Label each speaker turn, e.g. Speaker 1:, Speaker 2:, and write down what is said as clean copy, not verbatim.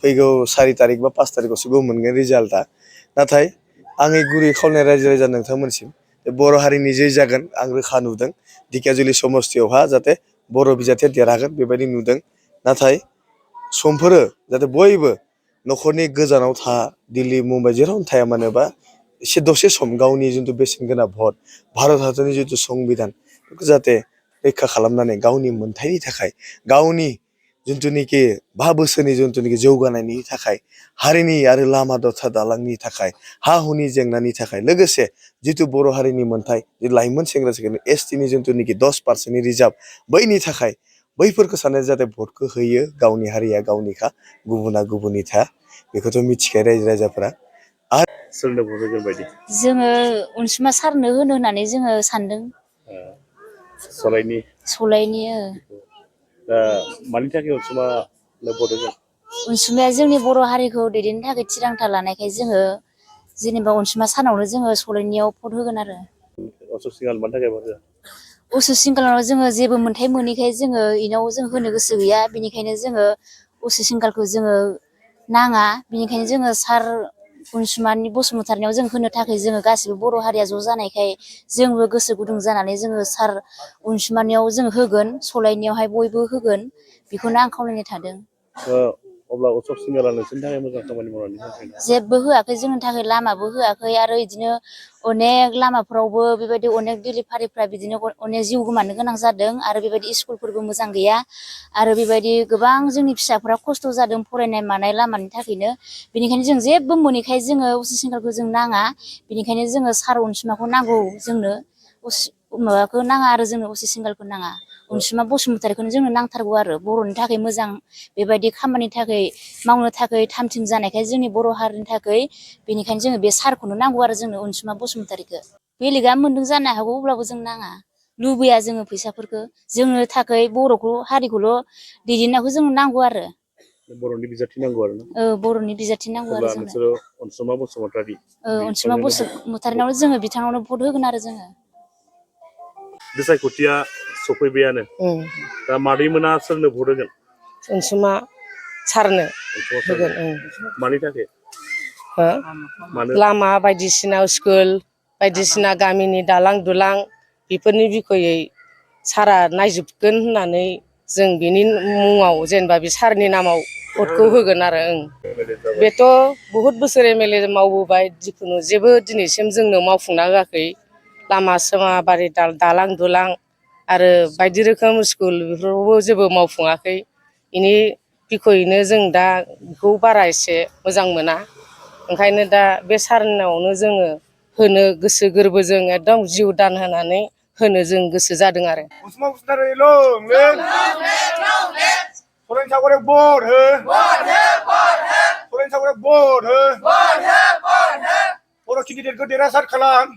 Speaker 1: फैगौ 4 तारिख बा 5 तारिखआवसो मोनगोन रिजाल्टआ नाथाय आंनि गुरै खावलायनाय रायजो राजा नोंथांमोनसिम बर' हारिनि जै जागोन आं रोखा नुदों ढेकियाजुलि समस्तियावहा जाहाथे बर' बिजाथिया देरहागोन बेबायदि नुदों नाथाय समफोरो जाहाथे बयबो न'खरनि गोजानाव था दिल्ली मुम्बाइ जेरावनो थाया मानोबा एसे दसे सम गावनि जिथु बेसेनगोनां भट भारत हादरनि जिथु संबिधान बेखौ जाहाथे रैखा खालामनानै गावनि मोनथायनि थाखाय गावनि जिथुनिखि 5 बोसोरनि जिथुनिखि जौगानायनि थाखाय हारिनि आरो लामा दथा दालांनि थाखाय हा हुनि जेंनानि थाखाय लोगोसे जिथु बर' हारिनि मोनथाय लाइमोन सेंग्रा सिख्लानि एसटिनि जिथुनिखि 10% रिजार्भ बैनि थाखाय बैफोरखौ साननाय जाहाथे भटखौ होयो गावनि हारिया गावनिखा गुबुना गुबुननिथा बेखौथ' मिथिखायो रायजो राजाफोरा आरो सोरनो भट होगोन बायदि
Speaker 2: जोङो अनसुमा सारनो होनो होननानै जोङो सानदों सलायनि
Speaker 1: मानि थाखाय अनसुमानो भट होगोन
Speaker 2: अनसुमाया जोंनि बर' हारिखौ दैदेननो थाखाय थिरांथा लानायखाय जोङो जेनेबा अनसुमा सानावनो जोङो सलायनियाव भट होगोन आरो
Speaker 1: अशक सिंहाल मानि थाखाय भट होआ
Speaker 2: अशक सिंहालाव जोङो जेबो मोनथाय मोनैखाय जोङो इनाव जों होनो गोसो गैया बेनिखायनो जोङो अशक सिंहालखौ जोङो नाङा बेनिखायनो जोङो सार अनसुमानि बसुमतारिनियाव जों होनो थाखाय जोङो गासिबो बर' हारिया ज' जानायखाय जोंबो गोसो गुदुं जानानै जोङो सार अनसुमानियाव जों होगोन सलायनियावहाय बयबो होगोन बेखौनो आं खावलायनाय थादों
Speaker 1: अब्ला अशक सिंहाला नोंसोरनि थाखाय मोजां खामानि मावनानै होयाखै
Speaker 2: जेबो होआखै जोंनि थाखाय लामाबो होआखै आरो बिदिनो अनेक लामाफोरावबो बेबायदि अनेक बेलिफारिफ्रा बिदिनो अनेक जिउ गोमानो गोनां जादों आरो बेबायदि स्कुलफोरबो मोजां गैया आरो बेबायदि गोबां जोंनि फिसाफोरा खस्थ' जादों फरायनाय मानाय लामानि थाखायनो बेनिखायनो जों जेबो मोनैखाय जोङो अशक सिंहालखौ जों नाङा बेनिखायनो जोङो सार अनसुमाखौ नांगौ जोंनो माबाखौ नाङा आरो जोंनो अशक सिंहालखौ नाङा अनसुमा बसुमतारिखौनो जोंनो नांथारगौ आरो बर'नि थाखाय मोजां बेबायदि खामानिनि थाखाय मावनो थाखाय थाम थिम जानायखाय जोंनि बर' हारिनि थाखाय बेनिखायनो जोङो बे सारखौनो नांगौ आरो जोंनो अनसुमा बसुमतारिखौ बेलेगा मोनदों जानो हागौ अब्लाबो जों नाङा लुबैया जोङो फैसाफोरखौ जोंनो थाखाय बर'खौ हारिखौल' दैदेननायखौ जोंनो नांगौ आरो
Speaker 1: बर'नि बिजाथि नांगौ आरो
Speaker 2: बर'नि बिजाथि नांगौ आरो जोंनो
Speaker 1: अनसुमा बसुमतारि
Speaker 2: अनसुमा बसुमतारिनाव जोङो बिथांनावनो भट होगोन आरो जोङो
Speaker 1: बिसायख'थिया सफैबायानो दा मादैमोना सोरनो भट होगोन
Speaker 3: अनसुमा सारनो होगोन
Speaker 1: मानि थाखाय
Speaker 3: लामा बायदिसिना स्कुल बायदिसिना गामिनि दालां दुलां बेफोरनि बिखयै सारा नायजोबगोन होननानै जों बिनि मुङाव जेनेबा बे सारनि नामाव भटखौ होगोन आरो बेथ' बहुद बोसोर एमएलए मावबोबाय जिखुनु जेबो दिनैसिम जोंनो मावफुंना होआखै लामा सामा बारि दालां दुलां आरो बायदि रोखोम स्कुल बेफोरावबो जेबो मावफुङाखै बेनि बिखयैनो जों दा बेखौ बारा एसे मोजां मोना ओंखायनो दा बे सारनावनो जोङो होनो गोसो गोरबोजों एकदम जिउ दान होनानै होनो जों गोसो जादों आरो
Speaker 1: बर' केन्डिडेटखौ देरहासार खालाम